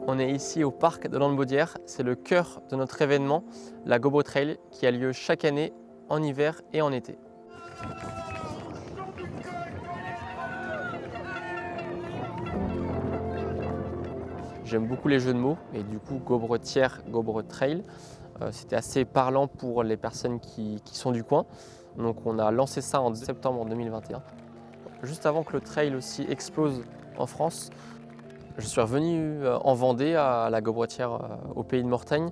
On est ici au parc de Landbaudière, c'est le cœur de notre événement, la Gobo Trail, qui a lieu chaque année en hiver et en été. J'aime beaucoup les jeux de mots et du coup Gobretière, Gobo Trail, c'était assez parlant pour les personnes qui sont du coin. Donc on a lancé ça en septembre 2021. Juste avant que le trail aussi explose en France, je suis revenu en Vendée à la Gobretière au pays de Mortagne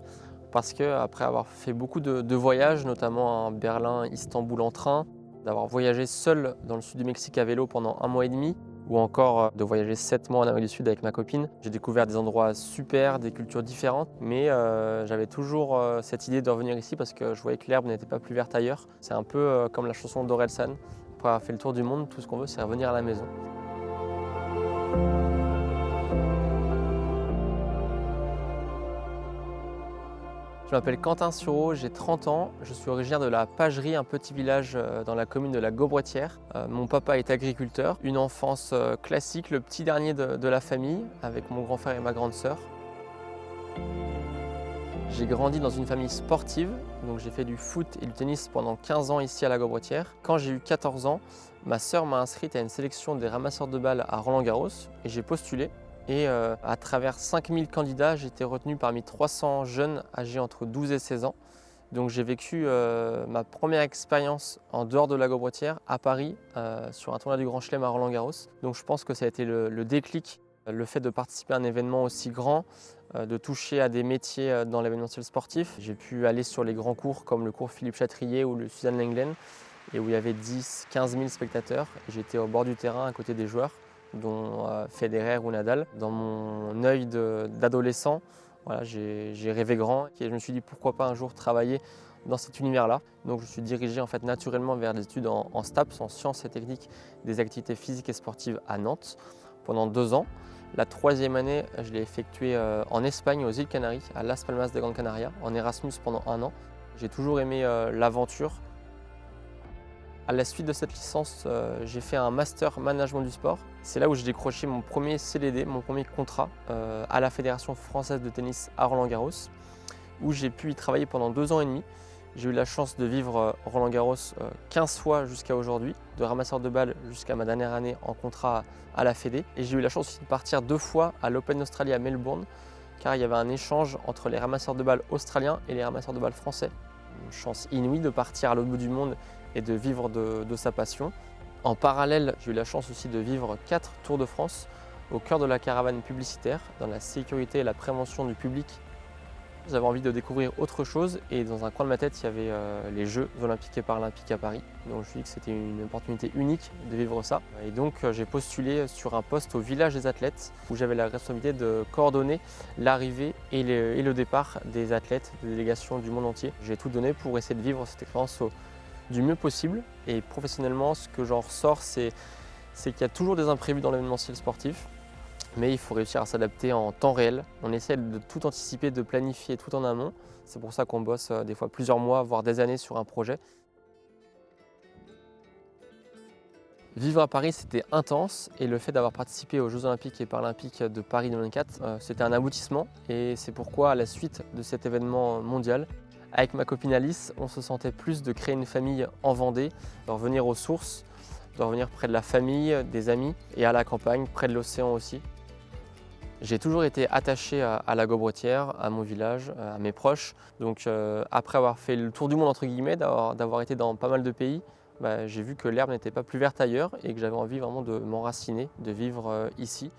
parce qu'après avoir fait beaucoup de voyages, notamment à Berlin, Istanbul en train, d'avoir voyagé seul dans le sud du Mexique à vélo pendant 1 mois et demi, ou encore de voyager 7 mois en Amérique du Sud avec ma copine, j'ai découvert des endroits super, des cultures différentes, mais j'avais toujours cette idée de revenir ici parce que je voyais que l'herbe n'était pas plus verte ailleurs. C'est un peu comme la chanson d'Orelsan, après avoir fait le tour du monde, tout ce qu'on veut c'est revenir à la maison. Je m'appelle Quentin Sureau, j'ai 30 ans, je suis originaire de la Pagerie, un petit village dans la commune de la Gobretière. Mon papa est agriculteur, une enfance classique, le petit dernier de la famille, avec mon grand frère et ma grande sœur. J'ai grandi dans une famille sportive, donc j'ai fait du foot et du tennis pendant 15 ans ici à la Gobretière. Quand j'ai eu 14 ans, ma sœur m'a inscrite à une sélection des ramasseurs de balles à Roland-Garros et j'ai postulé. Et à travers 5000 candidats, j'ai été retenu parmi 300 jeunes âgés entre 12 et 16 ans. Donc j'ai vécu ma première expérience en dehors de la Gobretière à Paris sur un tournoi du Grand Chelem à Roland-Garros. Donc je pense que ça a été le déclic, le fait de participer à un événement aussi grand, de toucher à des métiers dans l'événementiel sportif. J'ai pu aller sur les grands cours comme le cours Philippe Chatrier ou le Suzanne Lenglen et où il y avait 10-15 000 spectateurs. J'étais au bord du terrain à côté des joueurs, dont Federer ou Nadal. Dans mon œil d'adolescent, voilà, j'ai rêvé grand et je me suis dit pourquoi pas un jour travailler dans cet univers-là. Donc je suis dirigé en fait naturellement vers des études en STAPS, en sciences et techniques des activités physiques et sportives à Nantes pendant 2 ans. La 3e année, je l'ai effectuée en Espagne, aux îles Canaries, à Las Palmas de Gran Canaria, en Erasmus pendant 1 an. J'ai toujours aimé l'aventure. À la suite de cette licence, j'ai fait un master management du sport. C'est là où j'ai décroché mon premier CDD, mon premier contrat à la Fédération française de tennis à Roland-Garros, où j'ai pu y travailler pendant 2 ans et demi. J'ai eu la chance de vivre Roland-Garros 15 fois jusqu'à aujourd'hui, de ramasseur de balles jusqu'à ma dernière année en contrat à la Fédé. Et j'ai eu la chance aussi de partir 2 fois à l'Open d'Australie à Melbourne, car il y avait un échange entre les ramasseurs de balles australiens et les ramasseurs de balles français. Une chance inouïe de partir à l'autre bout du monde et de vivre de sa passion. En parallèle, j'ai eu la chance aussi de vivre 4 Tours de France au cœur de la caravane publicitaire, dans la sécurité et la prévention du public. J'avais envie de découvrir autre chose et dans un coin de ma tête, il y avait les Jeux olympiques et paralympiques à Paris. Donc je me suis dit que c'était une opportunité unique de vivre ça. Et donc j'ai postulé sur un poste au village des athlètes où j'avais la responsabilité de coordonner l'arrivée et le départ des athlètes, des délégations du monde entier. J'ai tout donné pour essayer de vivre cette expérience du mieux possible. Et professionnellement, ce que j'en ressors, c'est qu'il y a toujours des imprévus dans l'événementiel sportif. Mais il faut réussir à s'adapter en temps réel. On essaie de tout anticiper, de planifier tout en amont. C'est pour ça qu'on bosse des fois plusieurs mois, voire des années sur un projet. Vivre à Paris, c'était intense et le fait d'avoir participé aux Jeux olympiques et paralympiques de Paris 2024, c'était un aboutissement. Et c'est pourquoi, à la suite de cet événement mondial, avec ma copine Alice, on se sentait plus de créer une famille en Vendée, de revenir aux sources, de revenir près de la famille, des amis et à la campagne, près de l'océan aussi. J'ai toujours été attaché à la Gobretière, à mon village, à mes proches. Donc après avoir fait le tour du monde entre guillemets, d'avoir été dans pas mal de pays, j'ai vu que l'herbe n'était pas plus verte ailleurs et que j'avais envie vraiment de m'enraciner, de vivre ici.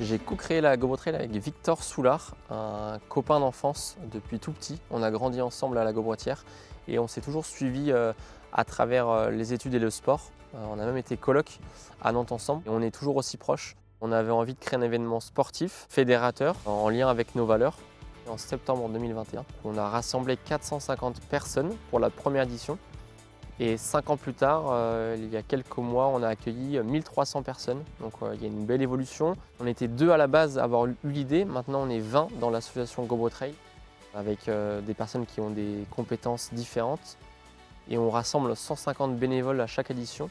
J'ai co-créé la Gobo Trail avec Victor Soulard, un copain d'enfance depuis tout petit. On a grandi ensemble à la Gobretière et on s'est toujours suivis à travers les études et le sport. On a même été coloc à Nantes ensemble et on est toujours aussi proches. On avait envie de créer un événement sportif, fédérateur, en lien avec nos valeurs. En septembre 2021, on a rassemblé 450 personnes pour la première édition. Et 5 ans plus tard, il y a quelques mois, on a accueilli 1300 personnes. Donc il y a une belle évolution. On était 2 à la base à avoir eu l'idée. Maintenant, on est 20 dans l'association Gobo Trail, avec des personnes qui ont des compétences différentes. Et on rassemble 150 bénévoles à chaque édition.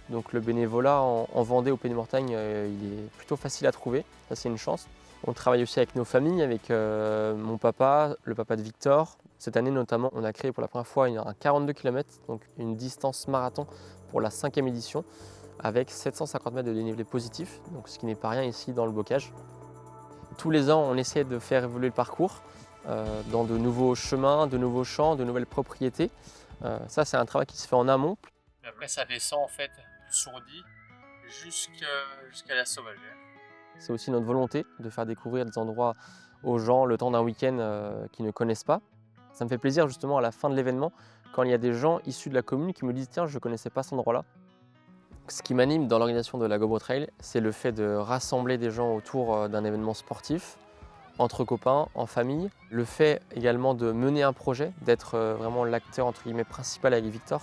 Donc le bénévolat en Vendée au Pays de Mortagne, il est plutôt facile à trouver, ça c'est une chance. On travaille aussi avec nos familles, avec mon papa, le papa de Victor. Cette année notamment, on a créé pour la première fois un 42 km, donc une distance marathon pour la 5e édition, avec 750 mètres de dénivelé positif, donc ce qui n'est pas rien ici dans le bocage. Tous les ans, on essaie de faire évoluer le parcours dans de nouveaux chemins, de nouveaux champs, de nouvelles propriétés. Ça, c'est un travail qui se fait en amont. Et après, ça descend en fait du Sourdi jusqu'à la Sauvagère. C'est aussi notre volonté de faire découvrir des endroits aux gens le temps d'un week-end qui ne connaissent pas. Ça me fait plaisir justement à la fin de l'événement quand il y a des gens issus de la commune qui me disent « Tiens, je ne connaissais pas cet endroit-là ». Ce qui m'anime dans l'organisation de la Gobro Trail, c'est le fait de rassembler des gens autour d'un événement sportif, entre copains, en famille. Le fait également de mener un projet, d'être vraiment l'acteur entre guillemets principal avec Victor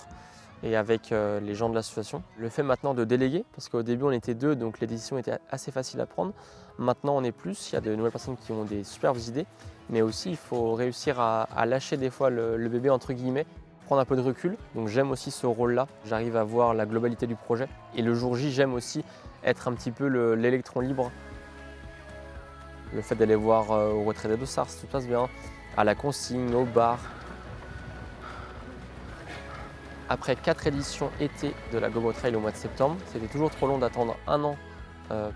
et avec les gens de l'association. Le fait maintenant de déléguer, parce qu'au début on était 2, donc les décisions étaient assez faciles à prendre. Maintenant on est plus, il y a de nouvelles personnes qui ont des superbes idées, mais aussi il faut réussir à lâcher des fois le bébé entre guillemets, prendre un peu de recul. Donc j'aime aussi ce rôle-là, j'arrive à voir la globalité du projet. Et le jour J, j'aime aussi être un petit peu l'électron libre. Le fait d'aller voir au retrait des dossards, si tout se passe bien, à la consigne, au bar. Après 4 éditions été de la Gobro Trail au mois de septembre, c'était toujours trop long d'attendre un an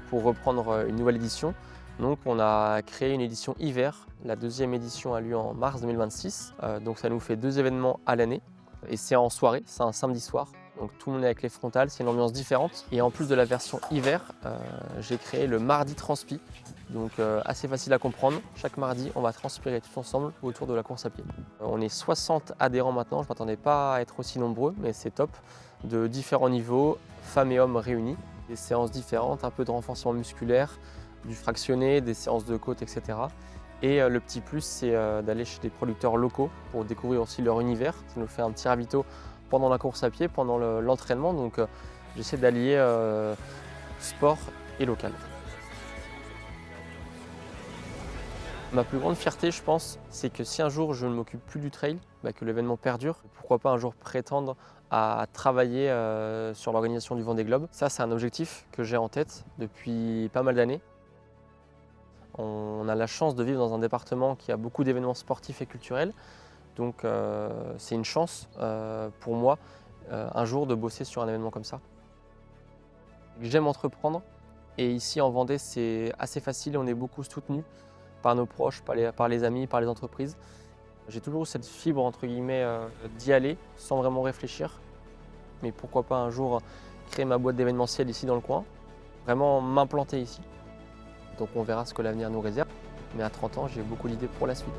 pour reprendre une nouvelle édition. Donc on a créé une édition hiver. La 2e édition a lieu en mars 2026. Donc ça nous fait 2 événements à l'année. Et c'est en soirée, c'est un samedi soir. Donc tout le monde est avec les frontales, c'est une ambiance différente. Et en plus de la version hiver, j'ai créé le mardi transpi. Donc assez facile à comprendre. Chaque mardi, on va transpirer tous ensemble autour de la course à pied. On est 60 adhérents maintenant, je ne m'attendais pas à être aussi nombreux, mais c'est top. De différents niveaux, femmes et hommes réunis. Des séances différentes, un peu de renforcement musculaire, du fractionné, des séances de côte, etc. Et le petit plus, c'est d'aller chez des producteurs locaux pour découvrir aussi leur univers. Ça nous fait un petit ravito pendant la course à pied, pendant l'entraînement. Donc j'essaie d'allier sport et local. Ma plus grande fierté, je pense, c'est que si un jour je ne m'occupe plus du trail, que l'événement perdure, pourquoi pas un jour prétendre à travailler sur l'organisation du Vendée Globe. Ça, c'est un objectif que j'ai en tête depuis pas mal d'années. On a la chance de vivre dans un département qui a beaucoup d'événements sportifs et culturels. Donc c'est une chance pour moi un jour de bosser sur un événement comme ça. J'aime entreprendre et ici en Vendée c'est assez facile, on est beaucoup soutenus par nos proches, par les amis, par les entreprises. J'ai toujours eu cette fibre entre guillemets d'y aller sans vraiment réfléchir. Mais pourquoi pas un jour créer ma boîte d'événementiel ici dans le coin, vraiment m'implanter ici. Donc on verra ce que l'avenir nous réserve. Mais à 30 ans, j'ai beaucoup d'idées pour la suite.